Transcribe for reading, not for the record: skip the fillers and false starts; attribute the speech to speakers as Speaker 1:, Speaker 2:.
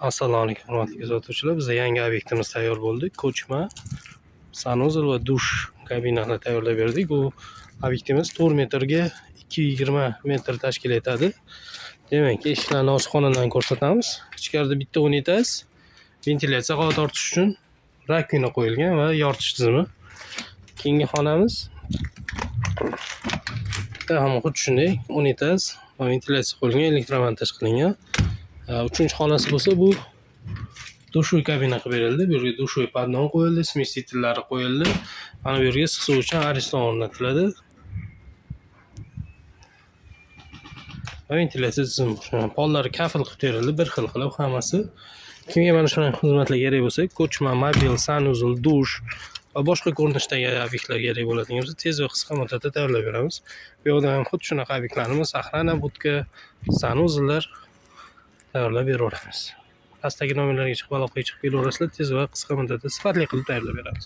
Speaker 1: Assalomu alaykum hurmatli kuzatuvchilar. Bizda yangi obyektimiz tayyor bo'ldi. Ko'chma sanuzel va dush kabinani tayyorlab berdik. Bu obyektimiz 4 metrga 220 metr tashkil etadi. Demak, eshiklarni ochiq xonadan ko'rsatamiz. Ichkarida bitta unitaz, ventilyatsiya havo tortish uchun rakvina qo'yilgan va yoritish tizimi. Keyingi xonamiz ham xuddi shunday unitaz va ventilyatsiya qo'yilgan, elektromontaj qilingan. Uchinchi xonasi bo'lsa, bu dushuy kabina qilib berildi. Bu yerga dushuy podnon qo'yildi, smesitellari qo'yildi. Mana bu yerga issiq suv uchun ariston o'rnatiladi. Va ventilyatsiya tizimi. Pollari kafil qilib berildi, bir xil qilib hammasi. Kimga mana shunday xizmatlar kerak bo'lsa, ko'chma, mobil, sanuzel, dush va boshqa ko'rinishdagi obyektlar kerak bo'ladigan bo'lsa, tez va qisqa muddatda tayyorlab beramiz. Bu yerda ham xuddi shunaqa obyektlarimiz, sahrana, budka, sanuzellar tayyorlab beraveramiz. Pastdagi nomerlarga chiqib aloqaga chiqib kelaverasizlar, tez va qisqa muddatda sifatli qilib tayyorlab beramiz.